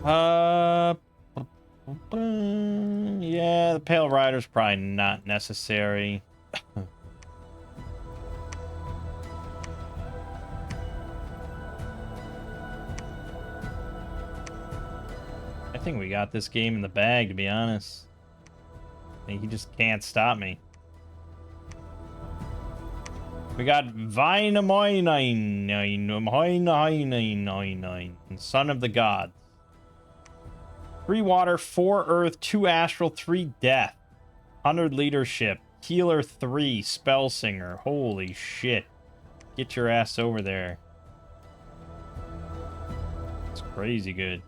Yeah, the Pale Rider's probably not necessary. I think we got this game in the bag, to be honest. I think he just can't stop me. We got Vinamoinine, Son of the Gods. 3 water, 4 earth, 2 astral, 3 death. 100 leadership. Healer 3, spell singer. Holy shit. Get your ass over there. It's crazy good.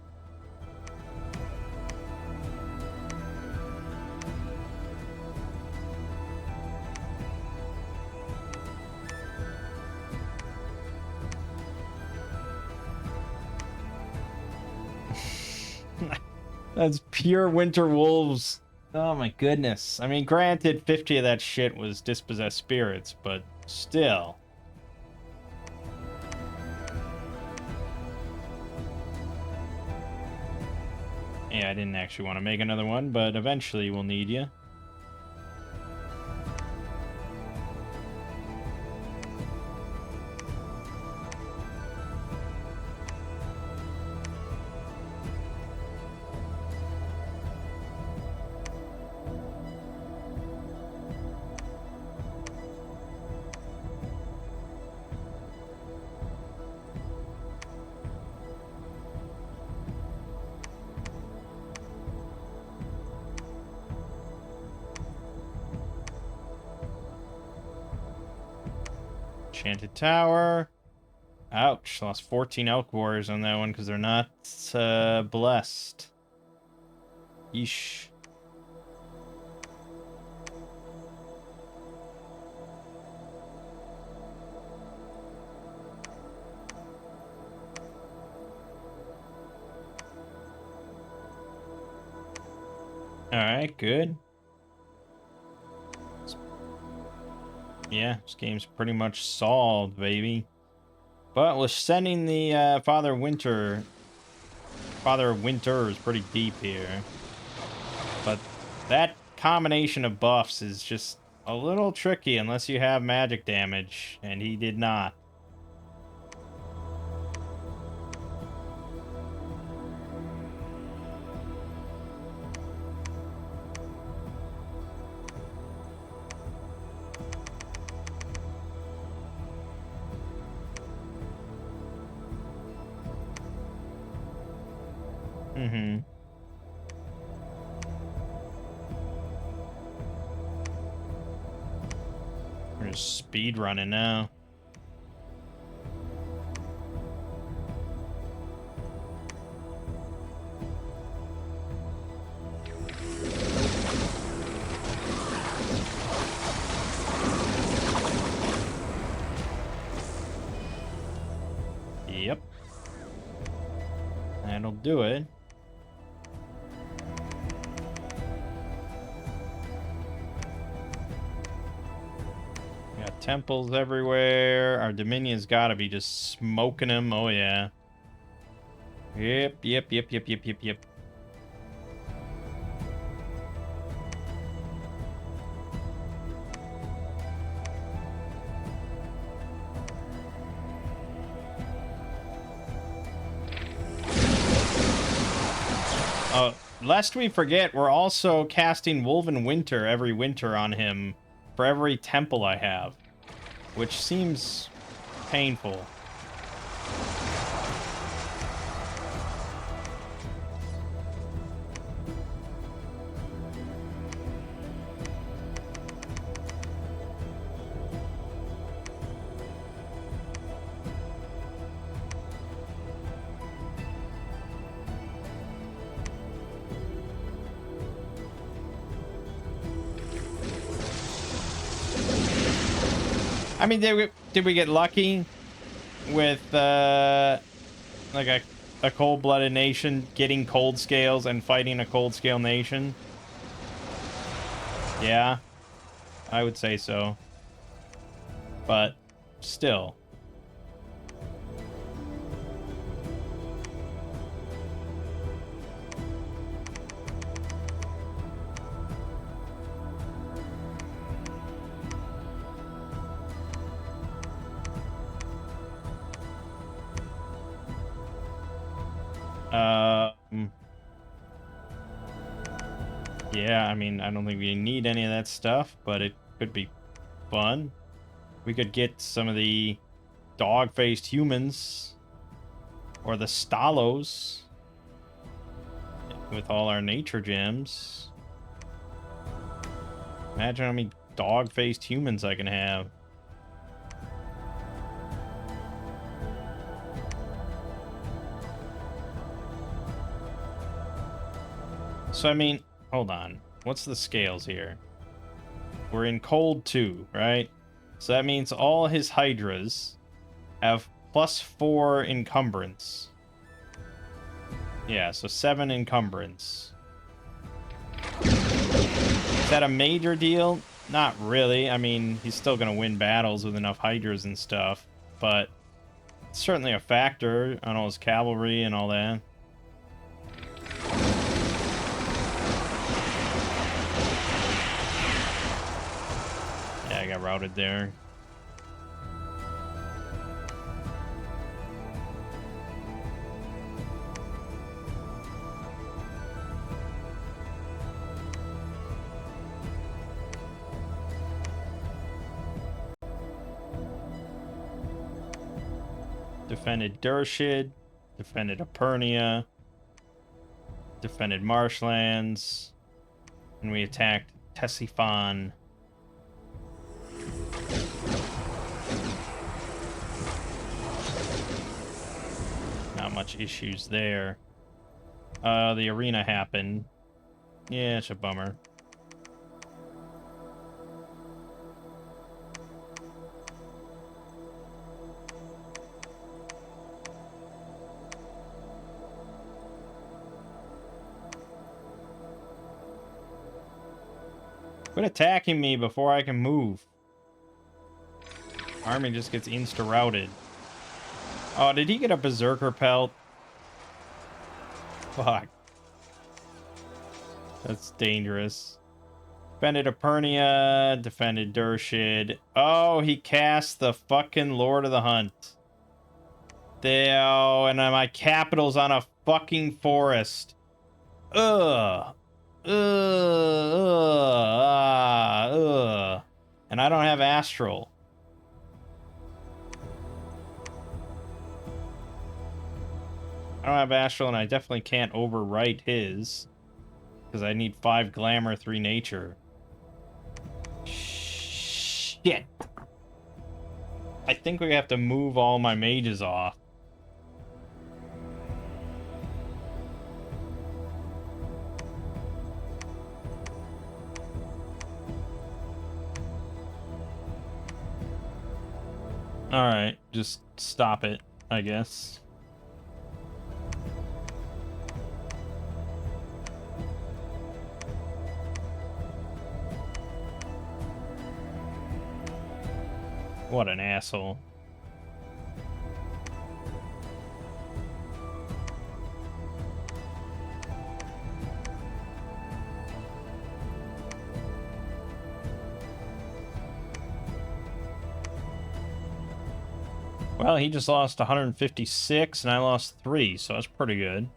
That's pure Winter Wolves. Oh my goodness. I mean, granted, 50 of that shit was dispossessed spirits, but still. Yeah, I didn't actually want to make another one, but eventually we'll need you. Enchanted Tower. Ouch. Lost 14 Elk Warriors on that one because they're not blessed. Yeesh. Alright, good. Yeah, this game's pretty much solved, baby. But we're sending the Father of Winter is pretty deep here. But that combination of buffs is just a little tricky unless you have magic damage, and he did not. Mm-hmm. We're just speed running now. Yep. That'll do it. Temples everywhere. Our Dominion's gotta be just smoking them. Oh, yeah. Yep. Lest we forget, we're also casting Woven Winter every winter on him for every temple I have, which seems painful. I mean, did we get lucky with like a cold-blooded nation getting cold scales and fighting a cold scale nation? Yeah, I would say so. But still. Yeah, I mean, I don't think we need any of that stuff, but it could be fun. We could get some of the dog-faced humans or the Stalos with all our nature gems. Imagine how many dog-faced humans I can have. So, I mean, hold on. What's the scales here? We're in cold 2, right? So that means all his hydras have +4 encumbrance. Yeah, so 7 encumbrance. Is that a major deal? Not really. I mean, he's still going to win battles with enough hydras and stuff, but it's certainly a factor on all his cavalry and all that. Yeah, I got routed there. Defended Dershid, defended Epernia, defended marshlands, and we attacked Ctesiphon. Not much issues there. The arena happened. Yeah, it's a bummer. Quit attacking me before I can move. Army just gets insta-routed. Oh, did he get a berserker pelt? Fuck. That's dangerous. Defended Epernia, defended Dershid. Oh, he cast the fucking Lord of the Hunt. And my capital's on a fucking forest. Ugh. Ugh. And I don't have Astral. I don't have Astral, and I definitely can't overwrite his. Because I need 5 Glamour, 3 Nature. Shit. I think we have to move all my mages off. Alright, just stop it, I guess. What an asshole. Well, he just lost 156, and I lost 3, so that's pretty good.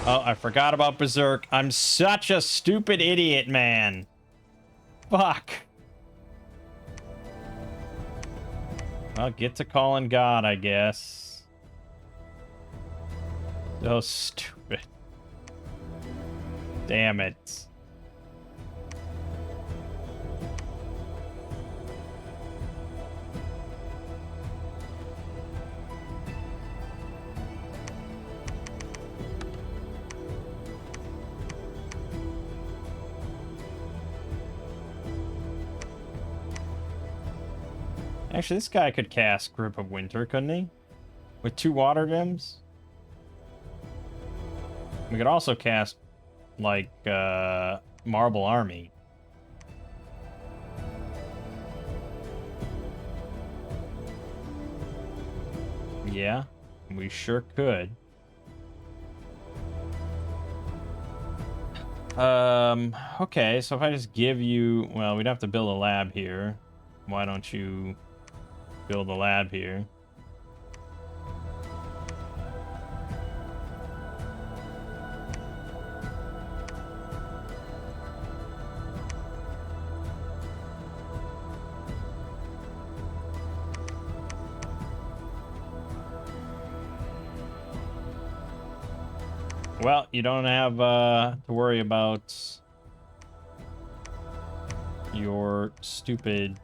Oh, I forgot about Berserk. I'm such a stupid idiot, man. Fuck. Well, get to calling God, I guess. So stupid. Damn it. Actually, this guy could cast Grip of Winter, couldn't he? With 2 water gems? We could also cast, like, Marble Army. Yeah, we sure could. Okay, so if I just give you... Well, we'd have to build a lab here. why don't you build a lab here? Well, you don't have to worry about your stupid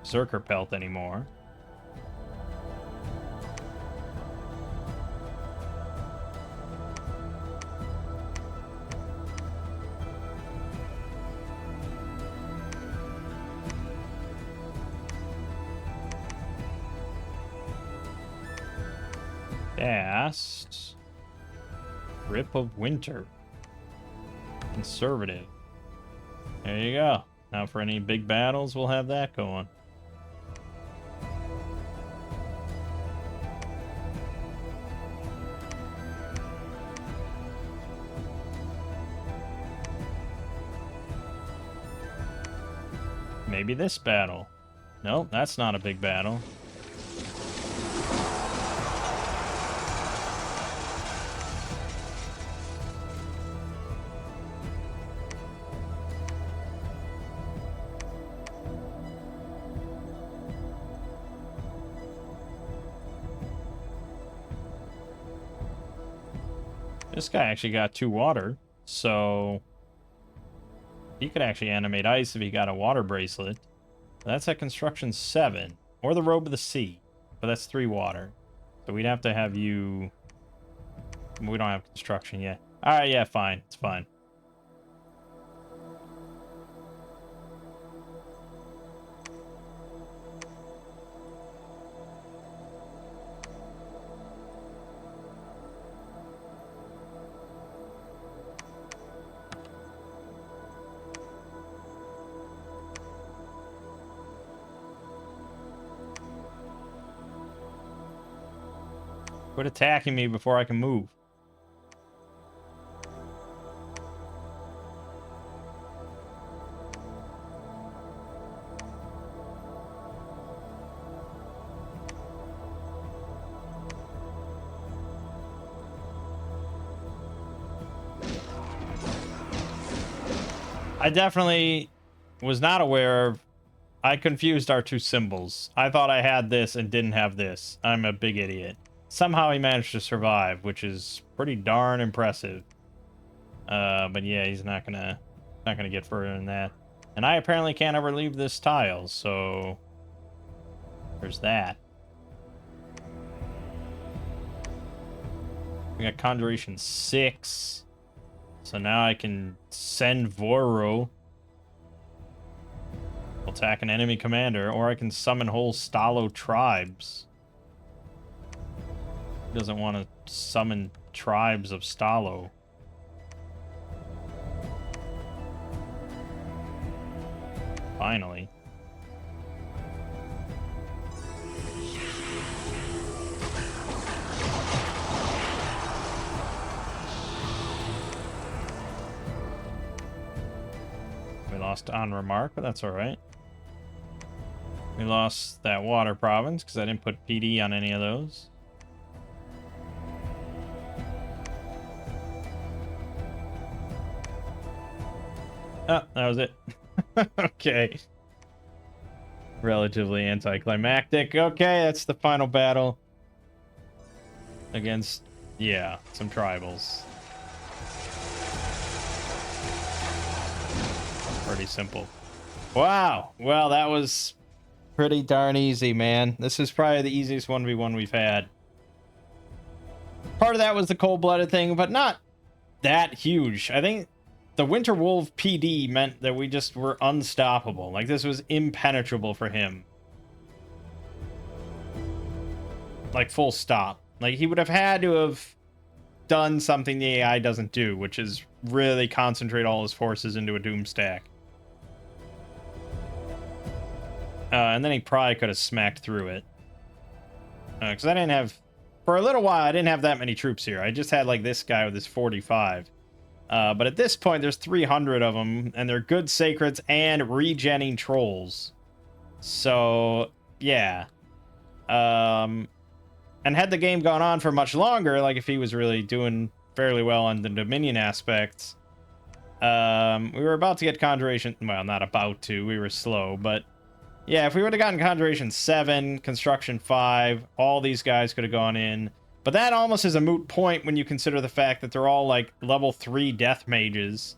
Zerker pelt anymore. Fast. Grip of Winter. Conservative. There you go. Now for any big battles, we'll have that going. Maybe this battle. Nope, that's not a big battle. This guy actually got 2 water, so he could actually animate ice if he got a water bracelet. That's at construction 7, or the robe of the sea, but that's 3 water. So we'd have to have you. We don't have construction yet. All right, yeah, fine, it's fine. Quit attacking me before I can move. I definitely was not aware of. I confused our 2 symbols. I thought I had this and didn't have this. I'm a big idiot. Somehow he managed to survive, which is pretty darn impressive. But yeah, he's not gonna get further than that. And I apparently can't ever leave this tile, so there's that. We got Conjuration 6. So now I can send Voro. Attack an enemy commander, or I can summon whole Stalo tribes. He doesn't want to summon tribes of Stalo. Finally. We lost on remark, but that's all right. We lost that water province because I didn't put PD on any of those. Oh, that was it. Okay. Relatively anticlimactic. Okay, that's the final battle. Against, yeah, some tribals. Pretty simple. Wow. Well, that was pretty darn easy, man. This is probably the easiest 1v1 we've had. Part of that was the cold-blooded thing, but not that huge. I think the Winter Wolf PD meant that we just were unstoppable. Like, this was impenetrable for him. Like, full stop. Like, he would have had to have done something the AI doesn't do, which is really concentrate all his forces into a doom stack. And then he probably could have smacked through it. Because I didn't have... For a little while, I didn't have that many troops here. I just had, like, this guy with his 45. But at this point, there's 300 of them, and they're good sacreds and regenning trolls. So, yeah. And had the game gone on for much longer, like if he was really doing fairly well on the Dominion aspects, we were about to get Conjuration. Well, not about to. We were slow, but yeah, if we would have gotten Conjuration 7, Construction 5, all these guys could have gone in. But that almost is a moot point when you consider the fact that they're all like level 3 death mages,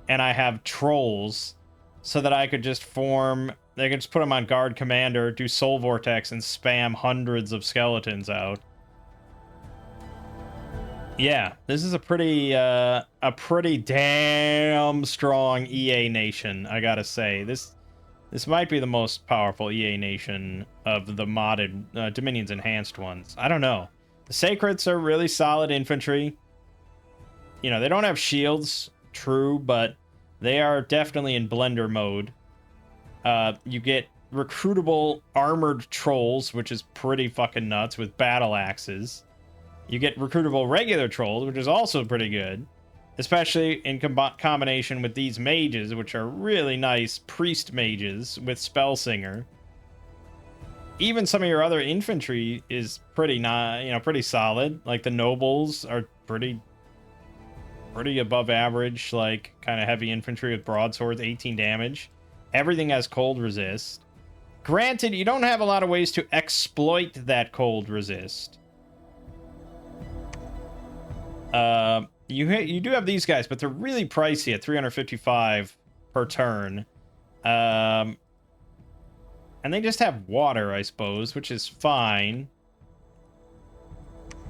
and I have trolls, so that I could just form. They could just put them on guard commander, do soul vortex, and spam hundreds of skeletons out. Yeah, this is a pretty damn strong EA nation, I gotta say. This might be the most powerful EA nation of the modded Dominion's enhanced ones. I don't know. The Sacreds are really solid infantry. You know, they don't have shields, true, but they are definitely in blender mode. You get recruitable armored trolls, which is pretty fucking nuts, with battle axes. You get recruitable regular trolls, which is also pretty good. Especially in combination with these mages, which are really nice priest mages with Spellsinger. Even some of your other infantry is pretty pretty solid. Like the nobles are pretty above average, like kind of heavy infantry with broadswords, 18 damage. Everything has cold resist. Granted, you don't have a lot of ways to exploit that cold resist. You do have these guys, but they're really pricey at 355 per turn. And they just have water, I suppose, which is fine.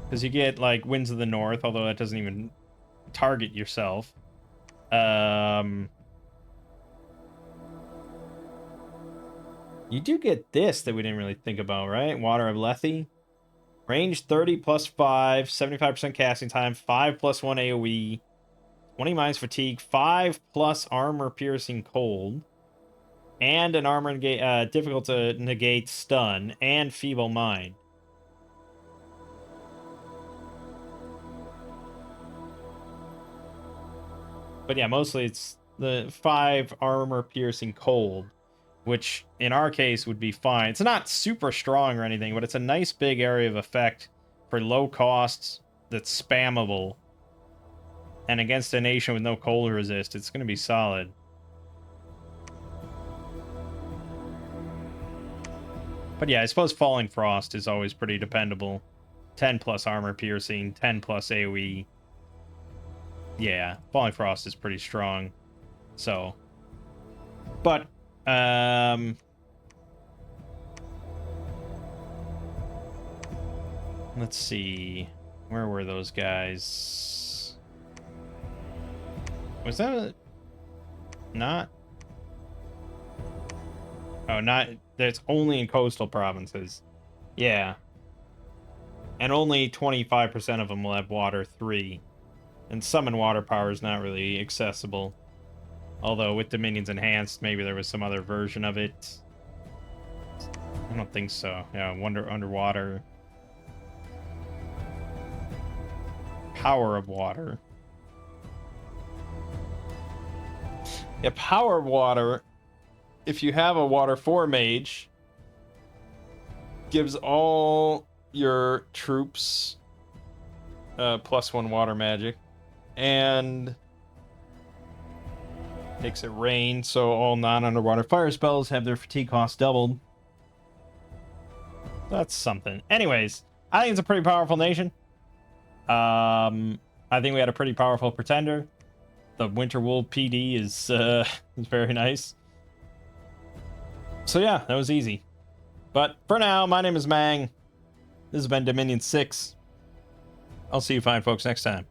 Because you get, like, Winds of the North, although that doesn't even target yourself. You do get this that we didn't really think about, right? Water of Lethe. Range 30 plus 5, 75% casting time, 5 plus 1 AoE, 20 minus fatigue, 5 plus armor piercing cold, and an armor difficult to negate stun, and feeble mind. But yeah, mostly it's the 5 armor piercing cold, which in our case would be fine. It's not super strong or anything, but it's a nice big area of effect for low costs that's spammable. And against a nation with no cold resist, it's going to be solid. But yeah, I suppose Falling Frost is always pretty dependable. 10 plus armor piercing, 10 plus AoE. Yeah, Falling Frost is pretty strong. So, but let's see. Where were those guys? Was that not? Oh, not. That's only in coastal provinces. Yeah. And only 25% of them will have water 3. And summon water power is not really accessible. Although with Dominion's Enhanced, maybe there was some other version of it. I don't think so. Yeah, underwater. Power of water. Yeah, power of water, if you have a water 4 mage, gives all your troops +1 water magic. And makes it rain, so all non-underwater fire spells have their fatigue cost doubled. That's something. Anyways, I think it's a pretty powerful nation. I think we had a pretty powerful pretender. The Winterwool PD is very nice. So yeah, that was easy. But for now, my name is Mangg. This has been Dominion 6. I'll see you fine folks next time.